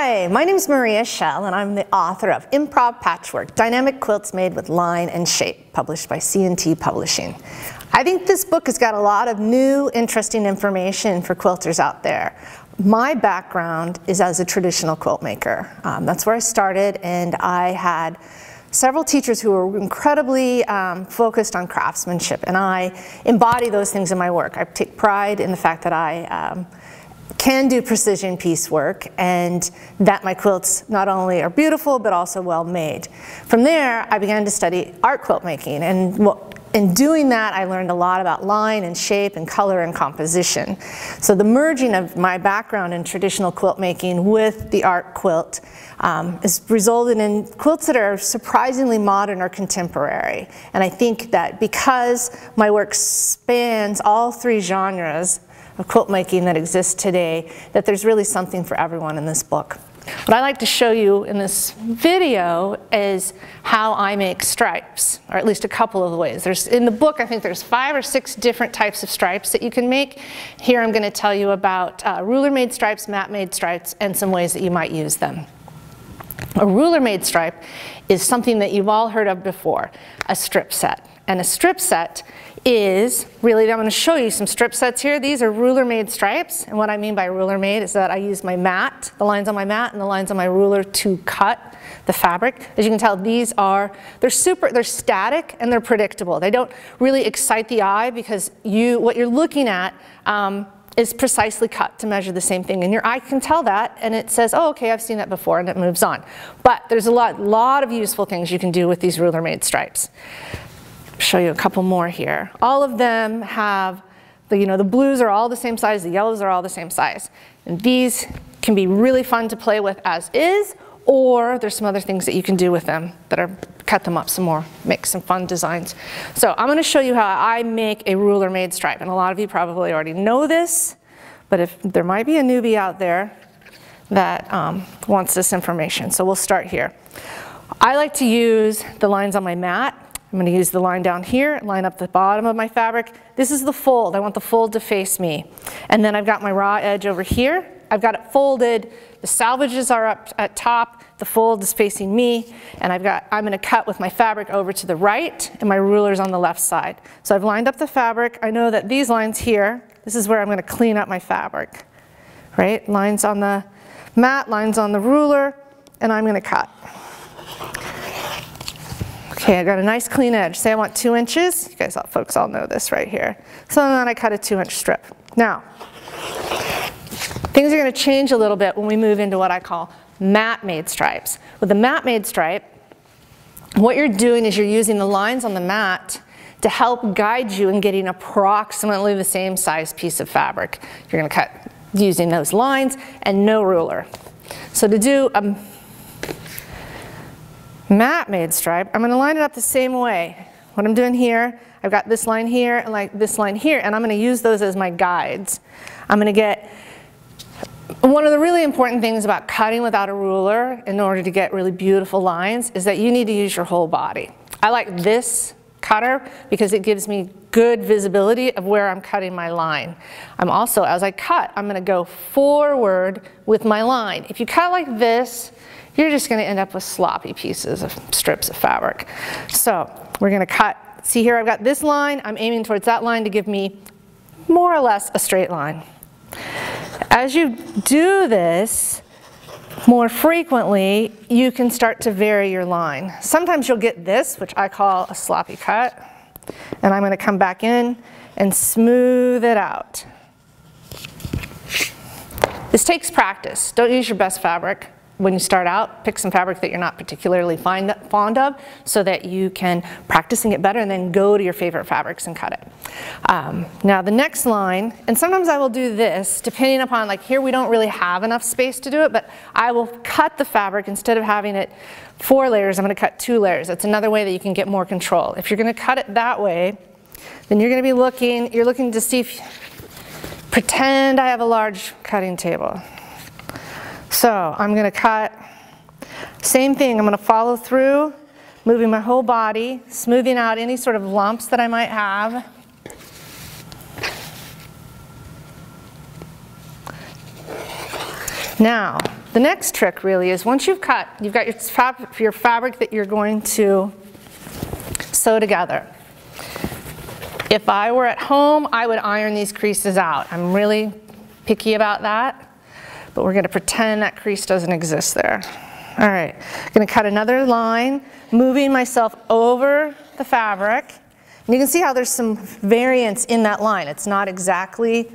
Hi, my name is Maria Schell, and I'm the author of Improv Patchwork, Dynamic Quilts Made with Line and Shape, published by C&T Publishing. I think this book has got a lot of new, interesting information for quilters out there. My background is as a traditional quilt maker. That's where I started, and I had several teachers who were incredibly focused on craftsmanship, and I embody those things in my work. I take pride in the fact that I can do precision piecework, and that my quilts not only are beautiful but also well made. From there, I began to study art quilt making, and in doing that, I learned a lot about line and shape and color and composition. So the merging of my background in traditional quilt making with the art quilt has resulted in quilts that are surprisingly modern or contemporary. And I think that because my work spans all three genres of quilt making that exist today, that there's really something for everyone in this book. What I like to show you in this video is how I make stripes, or at least a couple of ways. In the book, I think there's 5 or 6 different types of stripes that you can make. Here I'm going to tell you about ruler-made stripes, mat-made stripes, and some ways that you might use them. A ruler-made stripe is something that you've all heard of before, a strip set. And a strip set is, really, I'm going to show you some strip sets here. These are ruler-made stripes, and what I mean by ruler-made is that I use my mat, the lines on my mat, and the lines on my ruler to cut the fabric. As you can tell, these are, they're static and they're predictable. They don't really excite the eye because what you're looking at is precisely cut to measure the same thing, and your eye can tell that, and it says, oh, okay, I've seen that before, and it moves on. But there's a lot of useful things you can do with these ruler-made stripes. Show you a couple more here. All of them have, the blues are all the same size, the yellows are all the same size. And these can be really fun to play with as is, or there's some other things that you can do with them that are cut them up some more, make some fun designs. So I'm going to show you how I make a ruler-made stripe. And a lot of you probably already know this, but if there might be a newbie out there that wants this information. So we'll start here. I like to use the lines on my mat. I'm going to use the line down here, line up the bottom of my fabric. This is the fold. I want the fold to face me. And then I've got my raw edge over here. I've got it folded. The salvages are up at top. The fold is facing me. And I'm going to cut with my fabric over to the right, and my ruler's on the left side. So I've lined up the fabric. I know that these lines here, this is where I'm going to clean up my fabric. Right? Lines on the mat, lines on the ruler, and I'm going to cut. Okay, I got a nice clean edge. Say I want 2 inches. You guys, folks all know this right here. So then I cut a 2-inch strip. Now, things are going to change a little bit when we move into what I call mat-made stripes. With a mat-made stripe, what you're doing is you're using the lines on the mat to help guide you in getting approximately the same size piece of fabric. You're going to cut using those lines and no ruler. So to do a mat-made stripe, I'm going to line it up the same way. What I'm doing here, I've got this line here and like this line here, and I'm going to use those as my guides. I'm going to get, one of the really important things about cutting without a ruler in order to get really beautiful lines is that you need to use your whole body. I like this cutter because it gives me good visibility of where I'm cutting my line. I'm also, as I cut, I'm going to go forward with my line. If you cut like this, you're just going to end up with sloppy pieces of strips of fabric. So we're going to cut. See here, I've got this line. I'm aiming towards that line to give me more or less a straight line. As you do this more frequently, you can start to vary your line. Sometimes you'll get this, which I call a sloppy cut. And I'm going to come back in and smooth it out. This takes practice. Don't use your best fabric. When you start out, pick some fabric that you're not particularly fond of so that you can practice and get better, and then go to your favorite fabrics and cut it. Now the next line, and sometimes I will do this depending upon, like here we don't really have enough space to do it, but I will cut the fabric instead of having it 4 layers, I'm going to cut 2 layers. That's another way that you can get more control. If you're going to cut it that way, then you're going to be looking to see if, pretend I have a large cutting table. So I'm going to cut, same thing, I'm going to follow through, moving my whole body, smoothing out any sort of lumps that I might have. Now, The next trick really is once you've cut, you've got your fabric that you're going to sew together. If I were at home, I would iron these creases out. I'm really picky about that, but we're going to pretend that crease doesn't exist there. All right, I'm going to cut another line, moving myself over the fabric. And you can see how there's some variance in that line. It's not exactly,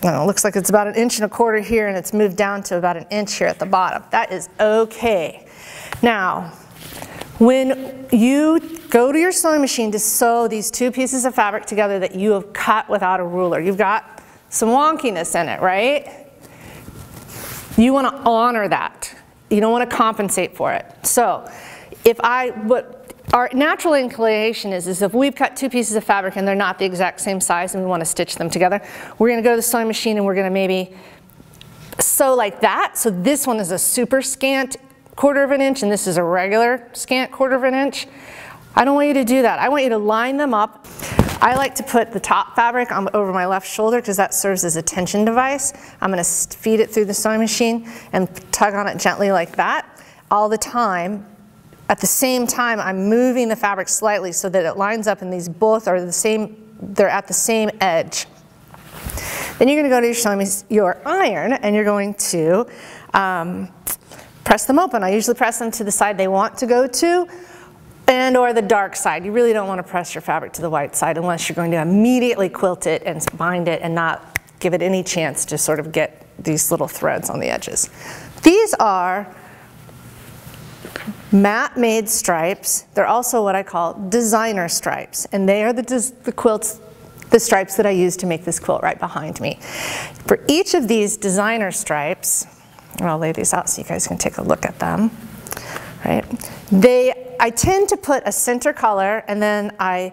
it looks like it's about 1.25 inches here, and it's moved down to about 1 inch here at the bottom. That is okay. Now, when you go to your sewing machine to sew these two pieces of fabric together that you have cut without a ruler, you've got some wonkiness in it, right? You want to honor that. You don't want to compensate for it. So, what our natural inclination is if we've cut two pieces of fabric and they're not the exact same size and we want to stitch them together, we're going to go to the sewing machine and we're going to maybe sew like that. So this one is a super scant 1/4 inch and this is a regular scant 1/4 inch. I don't want you to do that. I want you to line them up. I like to put the top fabric over my left shoulder because that serves as a tension device. I'm going to feed it through the sewing machine and tug on it gently like that all the time. At the same time, I'm moving the fabric slightly so that it lines up and these both are the same, they're at the same edge. Then you're going to go to your iron and you're going to press them open. I usually press them to the side they want to go to and or the dark side. You really don't want to press your fabric to the white side unless you're going to immediately quilt it and bind it and not give it any chance to sort of get these little threads on the edges. These are mat made stripes. They're also what I call designer stripes, and they are the stripes that I use to make this quilt right behind me. For each of these designer stripes, and I'll lay these out so you guys can take a look at them, right? I tend to put a center color and then I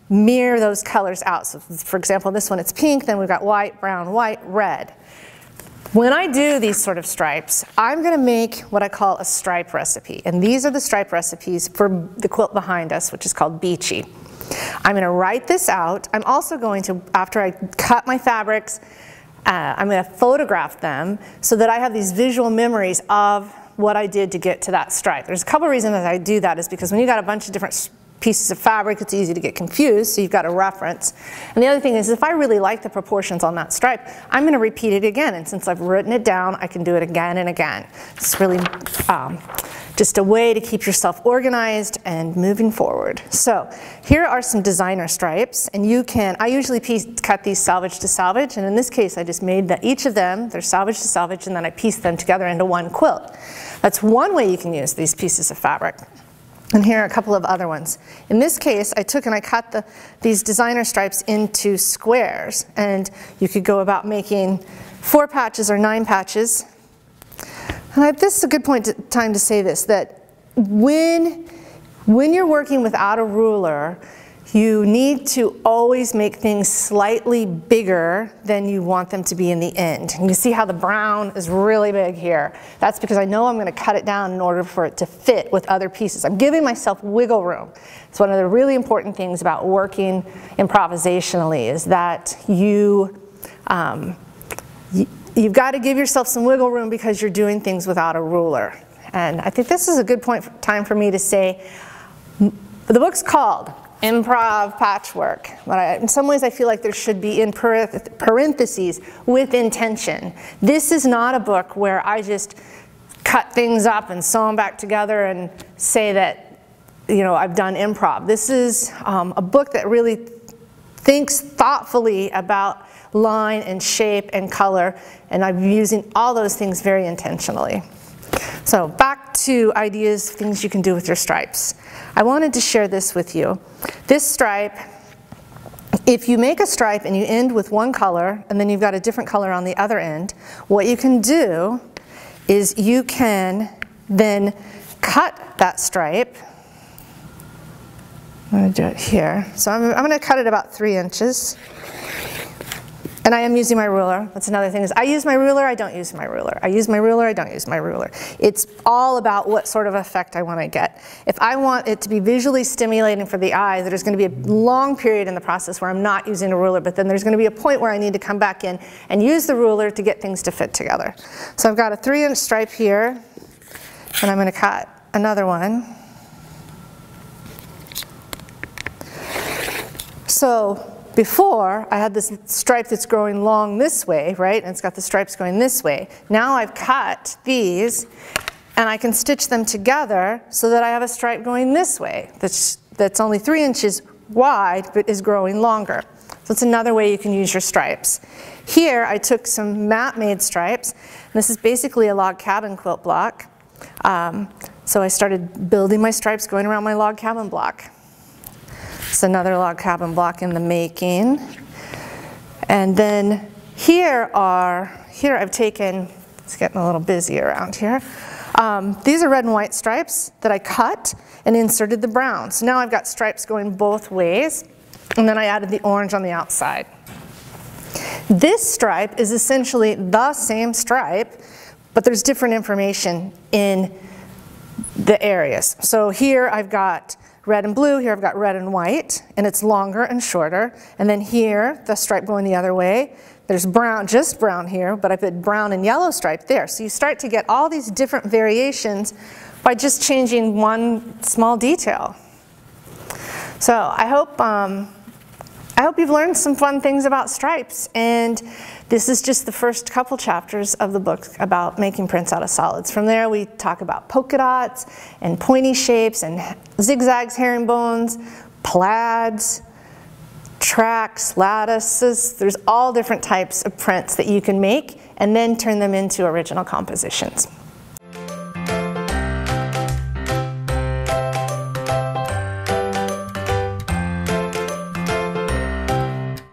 mirror those colors out. So for example, this one it's pink, then we've got white, brown, white, red. When I do these sort of stripes, I'm going to make what I call a stripe recipe. And these are the stripe recipes for the quilt behind us, which is called Beachy. I'm going to write this out. I'm also going to, after I cut my fabrics, I'm going to photograph them so that I have these visual memories of what I did to get to that stripe. There's a couple reasons that I do that is because when you got a bunch of different pieces of fabric, it's easy to get confused, so you've got a reference. And the other thing is if I really like the proportions on that stripe, I'm going to repeat it again, and since I've written it down, I can do it again and again. It's really just a way to keep yourself organized and moving forward. So here are some designer stripes, and I usually cut these salvage to salvage, and in this case I just made each of them, they're salvage to salvage, and then I pieced them together into one quilt. That's one way you can use these pieces of fabric. And here are a couple of other ones. In this case, I took and I cut these designer stripes into squares. And you could go about making 4 patches or 9 patches. And this is a good time to say this, that when you're working without a ruler, you need to always make things slightly bigger than you want them to be in the end. And you see how the brown is really big here. That's because I know I'm going to cut it down in order for it to fit with other pieces. I'm giving myself wiggle room. It's one of the really important things about working improvisationally is that you've got to give yourself some wiggle room because you're doing things without a ruler. And I think this is a good time for me to say, the book's called Improv Patchwork, but in some ways I feel like there should be in parentheses with intention. This is not a book where I just cut things up and sew them back together and say that, I've done improv. This is a book that really thinks thoughtfully about line and shape and color, and I'm using all those things very intentionally. So back to ideas, things you can do with your stripes. I wanted to share this with you. This stripe, if you make a stripe and you end with one color and then you've got a different color on the other end, what you can do is you can then cut that stripe. I'm going to do it here. So I'm going to cut it about 3 inches. And I am using my ruler. That's another thing, is I use my ruler, I don't use my ruler. I use my ruler, I don't use my ruler. It's all about what sort of effect I want to get. If I want it to be visually stimulating for the eye, there's going to be a long period in the process where I'm not using a ruler, but then there's going to be a point where I need to come back in and use the ruler to get things to fit together. So I've got a 3-inch stripe here, and I'm going to cut another one. So before, I had this stripe that's growing long this way, right? And it's got the stripes going this way. Now I've cut these, and I can stitch them together so that I have a stripe going this way that's only 3 inches wide, but is growing longer. So it's another way you can use your stripes. Here, I took some mat-made stripes. And this is basically a log cabin quilt block. So I started building my stripes going around my log cabin block. It's another log cabin block in the making. And then here I've taken, it's getting a little busy around here. These are red and white stripes that I cut and inserted the brown. So now I've got stripes going both ways, and then I added the orange on the outside. This stripe is essentially the same stripe, but there's different information in the areas. So here I've got red and blue, here I've got red and white, and it's longer and shorter. And then here, the stripe going the other way, there's brown, just brown here, but I put brown and yellow stripe there. So you start to get all these different variations by just changing one small detail. So I hope you've learned some fun things about stripes, and this is just the first couple chapters of the book about making prints out of solids. From there we talk about polka dots and pointy shapes and zigzags, herringbones, plaids, tracks, lattices. There's all different types of prints that you can make and then turn them into original compositions.